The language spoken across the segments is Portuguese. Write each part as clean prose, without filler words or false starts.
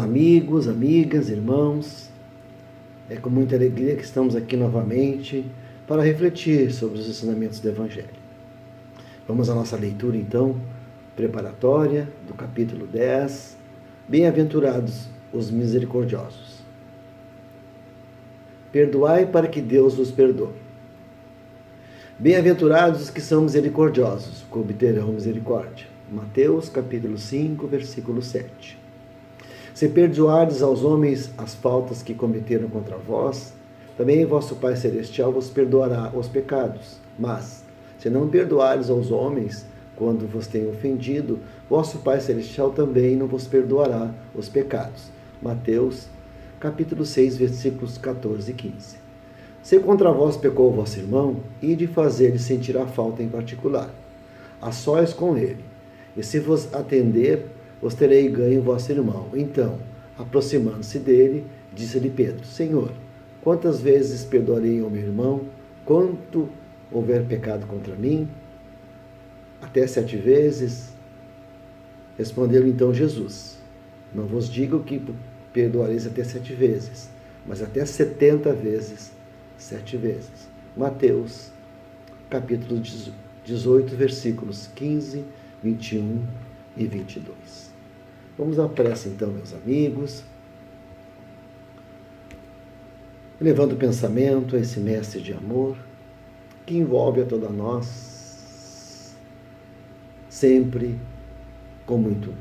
Olá, amigos, amigas, irmãos. É com muita alegria que estamos aqui novamente para refletir sobre os ensinamentos do Evangelho. Vamos à nossa leitura, então, preparatória do capítulo 10. Bem-aventurados os misericordiosos. Perdoai para que Deus vos perdoe. Bem-aventurados os que são misericordiosos, que obterão misericórdia. Mateus, capítulo 5, versículo 7. Se perdoardes aos homens as faltas que cometeram contra vós, também vosso Pai Celestial vos perdoará os pecados. Mas, se não perdoardes aos homens quando vos têm ofendido, vosso Pai Celestial também não vos perdoará os pecados. Mateus, capítulo 6, versículos 14 e 15. Se contra vós pecou o vosso irmão, ide fazer-lhe sentir a falta em particular, a sós com ele. E se vos atender, vos terei ganho vosso irmão. Então, aproximando-se dele, disse-lhe Pedro: Senhor, quantas vezes perdoarei ao meu irmão, quanto houver pecado contra mim? Até 7 vezes? Respondeu então Jesus: Não vos digo que perdoareis até 7 vezes, mas até 70 vezes 7 vezes. Mateus, capítulo 18, versículos 15, 21 e 22. Vamos à prece então, meus amigos, levando o pensamento a esse mestre de amor que envolve a toda nós, sempre com muito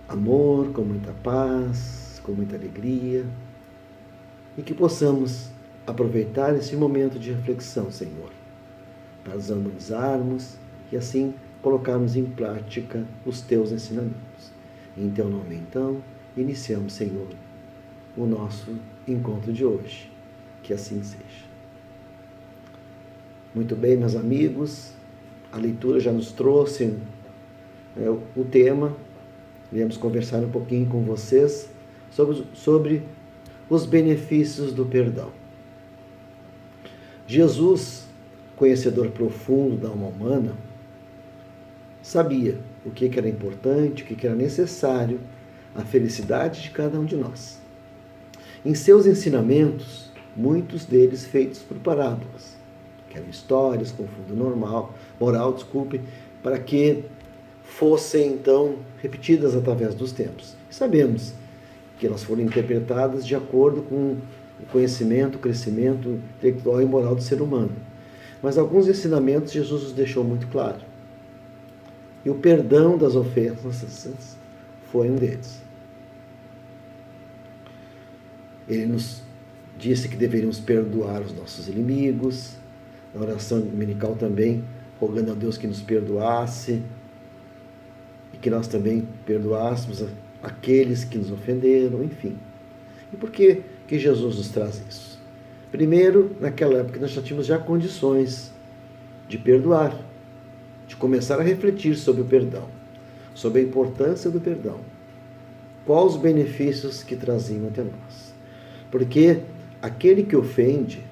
amor, com muita paz, com muita alegria, e que possamos aproveitar esse momento de reflexão, Senhor, para nos harmonizarmos e assim colocarmos em prática os teus ensinamentos. Em teu nome, então, iniciamos, Senhor, o nosso encontro de hoje. Que assim seja. Muito bem, meus amigos, a leitura já nos trouxe o tema. Viemos conversar um pouquinho com vocês sobre os benefícios do perdão. Jesus, conhecedor profundo da alma humana, sabia o que era importante, o que era necessário, a felicidade de cada um de nós. Em seus ensinamentos, muitos deles feitos por parábolas, que eram histórias com fundo moral, para que fossem então repetidas através dos tempos. E sabemos que elas foram interpretadas de acordo com o conhecimento, o crescimento intelectual e moral do ser humano. Mas alguns ensinamentos Jesus nos deixou muito claro. E o perdão das ofensas foi um deles. Ele nos disse que deveríamos perdoar os nossos inimigos, na oração dominical também, rogando a Deus que nos perdoasse, e que nós também perdoássemos aqueles que nos ofenderam, enfim. E por que Jesus nos traz isso? Primeiro, naquela época nós já tínhamos condições de perdoar, de começar a refletir sobre o perdão, sobre a importância do perdão, quais os benefícios que traziam até nós. Porque aquele que ofende,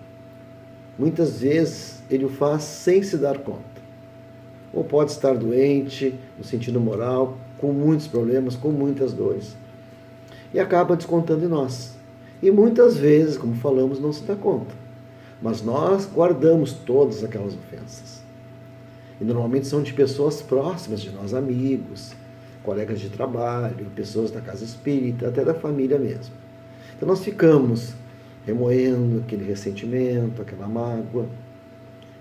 muitas vezes ele o faz sem se dar conta. Ou pode estar doente, no sentido moral, com muitos problemas, com muitas dores, e acaba descontando em nós. E muitas vezes, como falamos, não se dá conta. Mas nós guardamos todas aquelas ofensas. E normalmente são de pessoas próximas de nós, amigos, colegas de trabalho, pessoas da casa espírita, até da família mesmo. Então nós ficamos remoendo aquele ressentimento, aquela mágoa,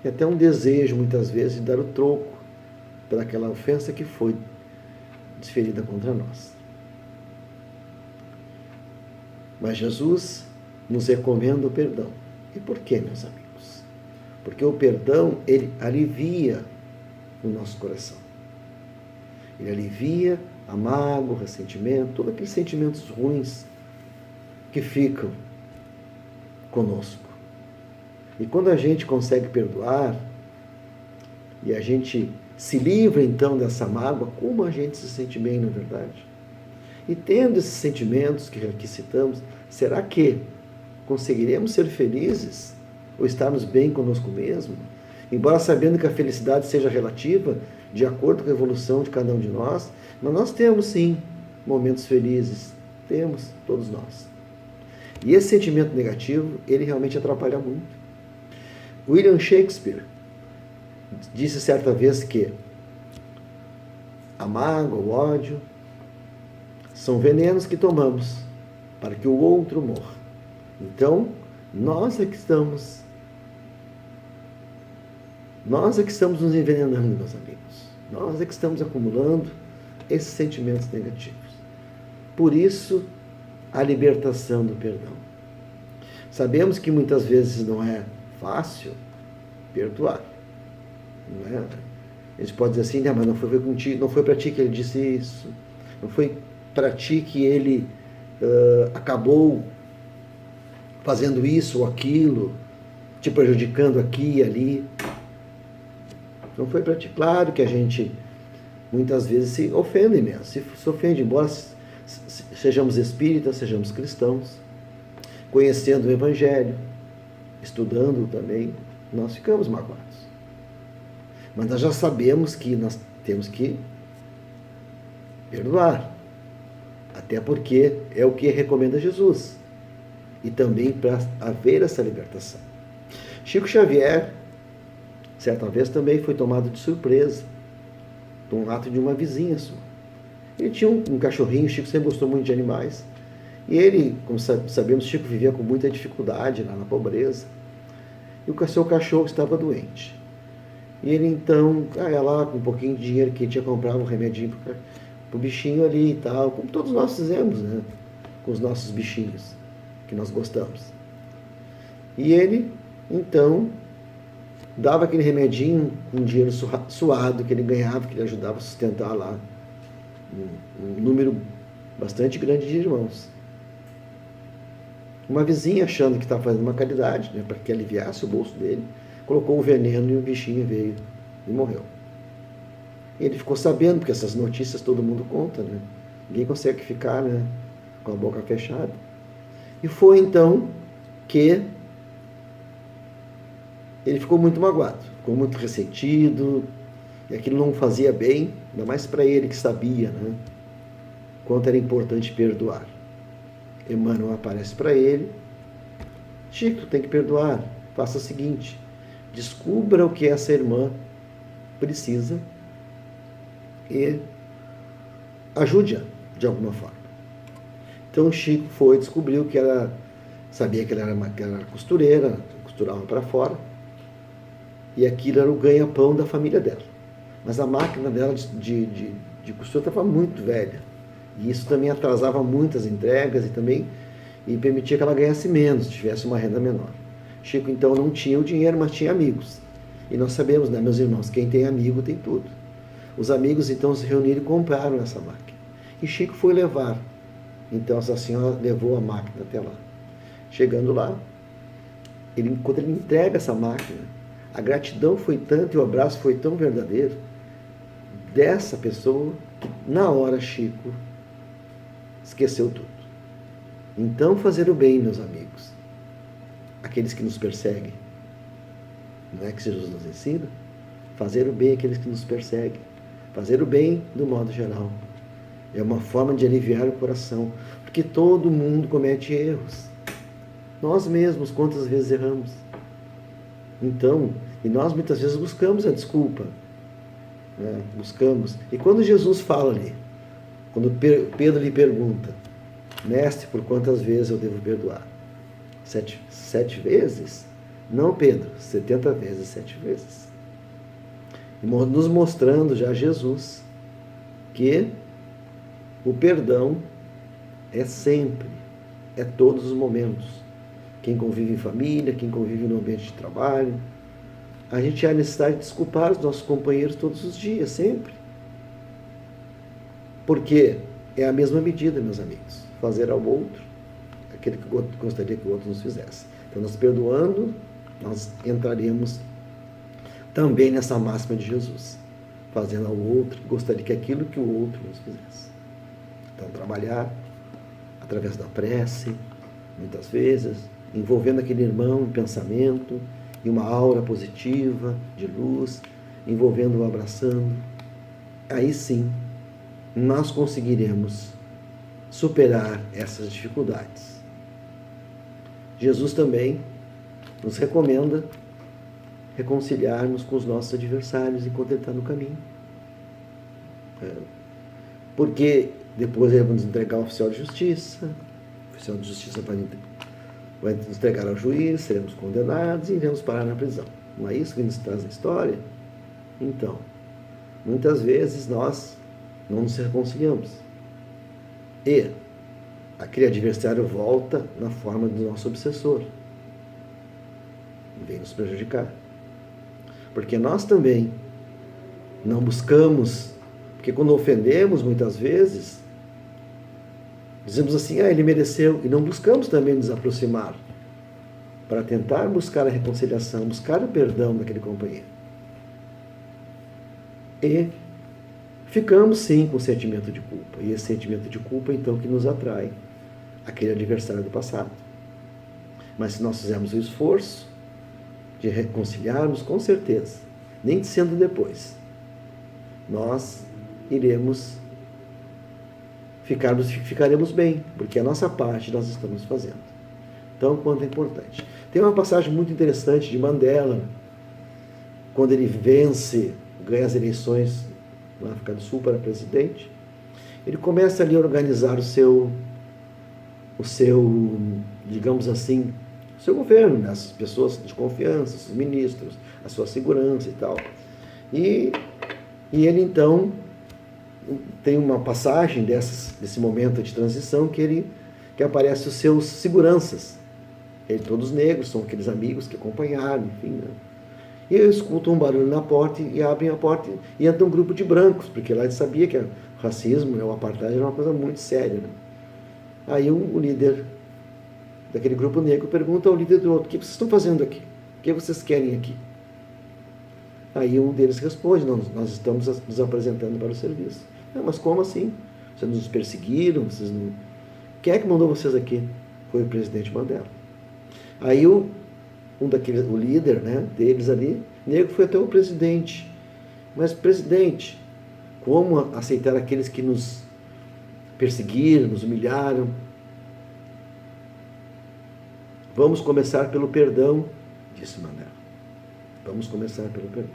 e até um desejo, muitas vezes, de dar o troco pelaquela ofensa que foi desferida contra nós. Mas Jesus nos recomenda o perdão. E por quê, meus amigos? Porque o perdão, ele alivia o nosso coração. Ele alivia a mágoa, o ressentimento, todos aqueles sentimentos ruins que ficam conosco. E quando a gente consegue perdoar, e a gente se livra então dessa mágoa, como a gente se sente bem, na verdade? E tendo esses sentimentos que aqui citamos, será que conseguiremos ser felizes ou estarmos bem conosco mesmo? Embora sabendo que a felicidade seja relativa, de acordo com a evolução de cada um de nós, mas nós temos sim momentos felizes, Temos, todos nós. E esse sentimento negativo, ele realmente atrapalha muito. William Shakespeare disse certa vez que a mágoa, o ódio, são venenos que tomamos para que o outro morra. Então, nós é que estamos nos envenenando, meus amigos. Nós é que estamos acumulando esses sentimentos negativos. Por isso, a libertação do perdão. Sabemos que muitas vezes não é fácil perdoar. Não é? A gente pode dizer assim, mas não foi contigo, não foi para ti que ele disse isso. Não foi para ti que ele acabou fazendo isso ou aquilo, te prejudicando aqui e ali. Não foi para ti. Claro que a gente muitas vezes se ofende mesmo, se ofende, embora sejamos espíritas, sejamos cristãos, conhecendo o Evangelho, estudando também, nós ficamos magoados. Mas nós já sabemos que nós temos que perdoar. Até porque é o que recomenda Jesus. E também para haver essa libertação. Chico Xavier, certa vez, também foi tomado de surpresa por um ato de uma vizinha sua. Ele tinha um cachorrinho, Chico sempre gostou muito de animais. E ele, como sabemos, Chico vivia com muita dificuldade lá na pobreza. E o seu cachorro estava doente. E ele então, ia lá com um pouquinho de dinheiro que ele tinha comprado um remedinho para o bichinho ali e tal, como todos nós fizemos, né? Com os nossos bichinhos, que nós gostamos. E ele, então, dava aquele remedinho com dinheiro suado que ele ganhava, que ele ajudava a sustentar lá um número bastante grande de irmãos. Uma vizinha, achando que estava fazendo uma caridade, né, para que aliviasse o bolso dele, colocou o veneno e o bichinho veio e morreu. E ele ficou sabendo, porque essas notícias todo mundo conta, né? Ninguém consegue ficar, né, com a boca fechada. E foi então que ele ficou muito magoado, ficou muito ressentido, e aquilo não fazia bem, ainda mais para ele que sabia, né, quanto era importante perdoar. Emmanuel aparece para ele: Chico, tu tem que perdoar, faça o seguinte, descubra o que essa irmã precisa e ajude-a de alguma forma. Então Chico foi, descobriu que ela, sabia que ela era costureira, costurava para fora, e aquilo era o ganha-pão da família dela. Mas a máquina dela de costura estava muito velha, e isso também atrasava muitas entregas e permitia que ela ganhasse menos, tivesse uma renda menor. Chico então não tinha o dinheiro, mas tinha amigos. E nós sabemos, né, meus irmãos, quem tem amigo tem tudo. Os amigos então se reuniram e compraram essa máquina. E Chico foi levar. Então essa senhora levou a máquina até lá. Chegando lá, quando ele entrega essa máquina, a gratidão foi tanta e o abraço foi tão verdadeiro dessa pessoa que na hora Chico esqueceu tudo. Então fazer o bem, meus amigos, aqueles que nos perseguem, não é que Jesus nos ensina? Fazer o bem àqueles que nos perseguem, fazer o bem do modo geral, é uma forma de aliviar o coração, porque todo mundo comete erros, nós mesmos quantas vezes erramos, então, e nós muitas vezes buscamos a desculpa, né? Buscamos, e quando Jesus fala ali, quando Pedro lhe pergunta: Mestre, por quantas vezes eu devo perdoar? 7 vezes? Não, Pedro, 70 vezes, 7 vezes. E nos mostrando já Jesus que o perdão é sempre, é todos os momentos. Quem convive em família, quem convive no ambiente de trabalho, a gente há necessidade de desculpar os nossos companheiros todos os dias, sempre. Porque é a mesma medida, meus amigos. Fazer ao outro aquele que gostaria que o outro nos fizesse. Então, nós perdoando, nós entraremos também nessa máxima de Jesus. Fazendo ao outro, gostaria que aquilo que o outro nos fizesse. Então, trabalhar através da prece, muitas vezes, envolvendo aquele irmão em pensamento, em uma aura positiva, de luz, envolvendo-o, abraçando. Aí sim, nós conseguiremos superar essas dificuldades. Jesus também nos recomenda reconciliarmos com os nossos adversários enquanto ele está no caminho. Porque depois ele vai nos entregar ao oficial de justiça, o oficial de justiça vai nos entregar ao juiz, seremos condenados e iremos parar na prisão. Não é isso que nos traz a história? Então, muitas vezes nós não nos reconciliamos. E aquele adversário volta na forma do nosso obsessor. Vem nos prejudicar. Porque nós também não buscamos, porque quando ofendemos muitas vezes, dizemos assim, ele mereceu, e não buscamos também nos aproximar para tentar buscar a reconciliação, buscar o perdão daquele companheiro. E ficamos sim com o sentimento de culpa. E esse sentimento de culpa, então, que nos atrai aquele adversário do passado. Mas se nós fizermos o esforço de reconciliarmos, com certeza, nem sendo depois, nós ficaremos bem, porque a nossa parte nós estamos fazendo. Então, quanto é importante. Tem uma passagem muito interessante de Mandela, quando ele ganha as eleições na África do Sul para presidente. Ele começa ali a organizar o seu, digamos assim, o seu governo, né? As pessoas de confiança, os ministros, a sua segurança e tal. E ele então tem uma passagem desse momento de transição que aparece os seus seguranças. Todos negros, são aqueles amigos que acompanharam, enfim. Né? E eu escuto um barulho na porta e abrem a porta e entra um grupo de brancos, porque lá ele sabia que o racismo, o apartheid era uma coisa muito séria. Né? Aí o líder daquele grupo negro pergunta ao líder do outro, o que vocês estão fazendo aqui? O que vocês querem aqui? Aí um deles responde, nós estamos nos apresentando para o serviço. Mas como assim? Vocês nos perseguiram? Quem é que mandou vocês aqui? Foi o presidente Mandela. Aí o líder, né, deles ali, negro, foi até o presidente. Mas, presidente, como aceitar aqueles que nos perseguiram, nos humilharam? Vamos começar pelo perdão, disse Mandela. Vamos começar pelo perdão.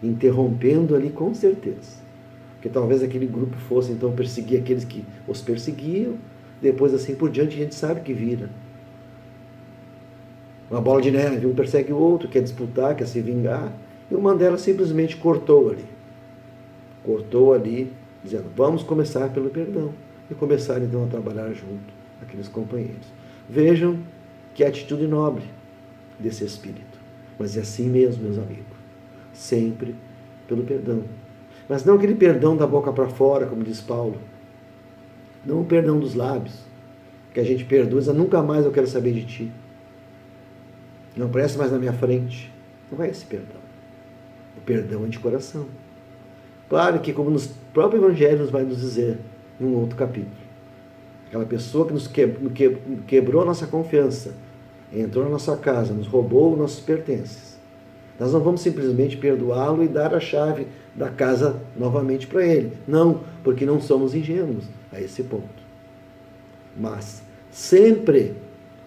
Interrompendo ali com certeza. Porque talvez aquele grupo fosse então perseguir aqueles que os perseguiam, depois assim por diante a gente sabe que vira. Uma bola de neve, um persegue o outro, quer disputar, quer se vingar, e o Mandela simplesmente cortou ali, dizendo, vamos começar pelo perdão, e começaram então a trabalhar junto, aqueles companheiros. Vejam que atitude nobre desse espírito, mas é assim mesmo, meus amigos, sempre pelo perdão. Mas não aquele perdão da boca para fora, como diz Paulo, não o perdão dos lábios, que a gente perdoa, diz, nunca mais eu quero saber de ti. Não aparece mais na minha frente. Não é esse perdão. O perdão é de coração. Claro que, como no próprio Evangelho nos vai nos dizer, em um outro capítulo, aquela pessoa que nos quebrou a nossa confiança, entrou na nossa casa, nos roubou os nossos pertences. Nós não vamos simplesmente perdoá-lo e dar a chave da casa novamente para ele. Não, porque não somos ingênuos a esse ponto. Mas, sempre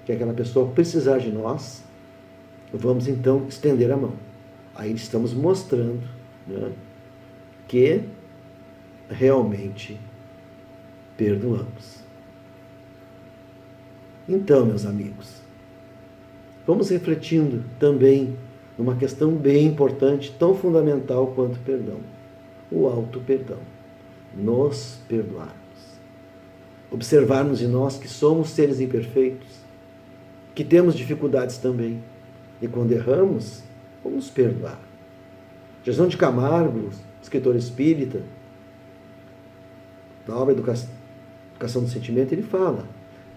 que aquela pessoa precisar de nós, vamos então estender a mão. Aí estamos mostrando, né, que realmente perdoamos. Então, meus amigos, vamos refletindo também numa questão bem importante, tão fundamental quanto o perdão. O auto-perdão. Nos perdoarmos. Observarmos em nós que somos seres imperfeitos, que temos dificuldades também. E quando erramos, vamos nos perdoar. Jerônimo de Camargo, escritor espírita, na obra Educação do Sentimento, ele fala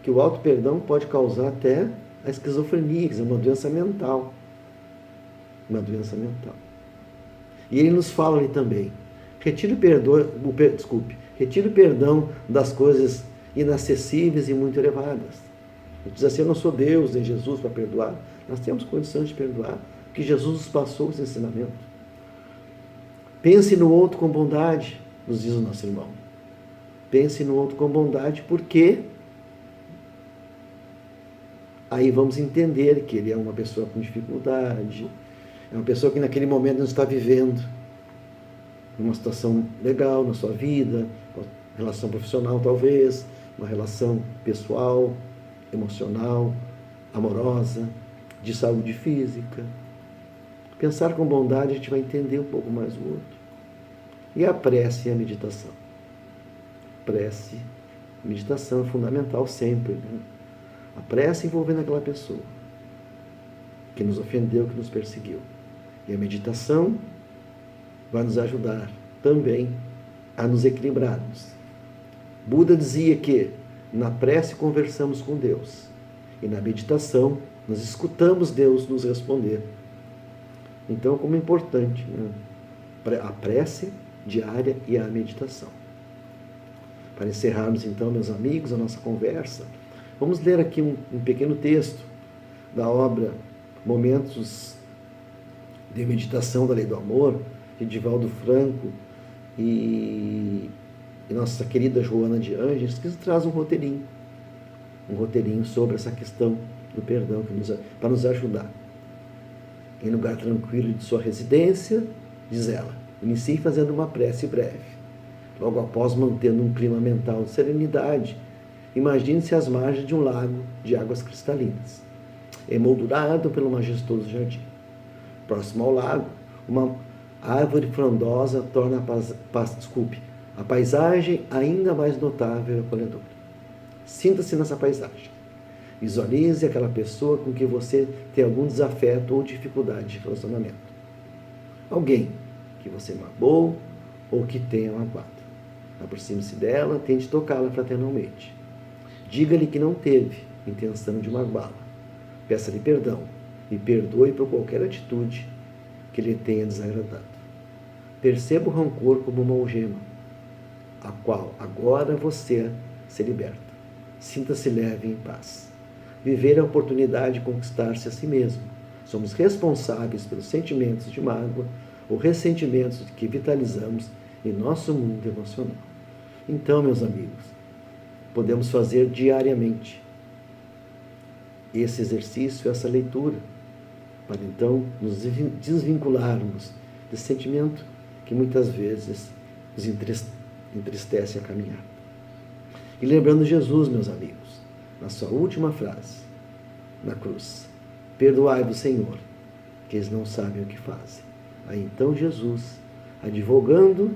que o auto-perdão pode causar até a esquizofrenia, que é uma doença mental. Uma doença mental. E ele nos fala ali também, retire o perdão das coisas inacessíveis e muito elevadas. Ele diz assim, eu não sou Deus nem Jesus para perdoar. Nós temos condições de perdoar, porque Jesus nos passou esse ensinamento. Pense no outro com bondade, nos diz o nosso irmão. pense no outro com bondade, porque aí vamos entender que ele é uma pessoa com dificuldade, é uma pessoa que naquele momento não está vivendo uma situação legal na sua vida, relação profissional talvez, uma relação pessoal, emocional, amorosa, de saúde física. Pensar com bondade, a gente vai entender um pouco mais o outro. E a prece e a meditação. Prece, meditação é fundamental sempre, né? A prece envolvendo aquela pessoa que nos ofendeu, que nos perseguiu. E a meditação vai nos ajudar também a nos equilibrarmos. Buda dizia que na prece conversamos com Deus e na meditação nós escutamos Deus nos responder. Então, como é importante, né? A prece diária e a meditação. Para encerrarmos então, meus amigos, a nossa conversa, vamos ler aqui um pequeno texto da obra Momentos de Meditação da Lei do Amor, de Divaldo Franco e nossa querida Joana de Ângeles, que traz um roteirinho sobre essa questão do perdão, para nos ajudar. Em lugar tranquilo de sua residência, diz ela, inicie fazendo uma prece breve. Logo após, mantendo um clima mental de serenidade, imagine-se às margens de um lago de águas cristalinas, emoldurado pelo majestoso jardim. Próximo ao lago, uma árvore frondosa torna a paisagem ainda mais notável e acolhedora. Sinta-se nessa paisagem. Visualize aquela pessoa com quem você tem algum desafeto ou dificuldade de relacionamento. Alguém que você magoou ou que tenha magoado. Aproxime-se dela, tente tocá-la fraternalmente. Diga-lhe que não teve intenção de magoá-la. Peça-lhe perdão e perdoe por qualquer atitude que lhe tenha desagradado. Perceba o rancor como uma algema, a qual agora você se liberta. Sinta-se leve e em paz. Viver é a oportunidade de conquistar-se a si mesmo. Somos responsáveis pelos sentimentos de mágoa ou ressentimentos que vitalizamos em nosso mundo emocional. Então, meus amigos, podemos fazer diariamente esse exercício, essa leitura, para então nos desvincularmos desse sentimento que muitas vezes nos entristece a caminhar. E lembrando Jesus, meus amigos, na sua última frase, na cruz, perdoai-vos, Senhor, que eles não sabem o que fazem. Aí então Jesus, advogando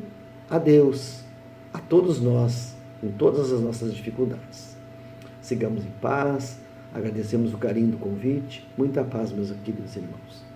a Deus, a todos nós, em todas as nossas dificuldades. Sigamos em paz, agradecemos o carinho do convite, muita paz, meus queridos irmãos.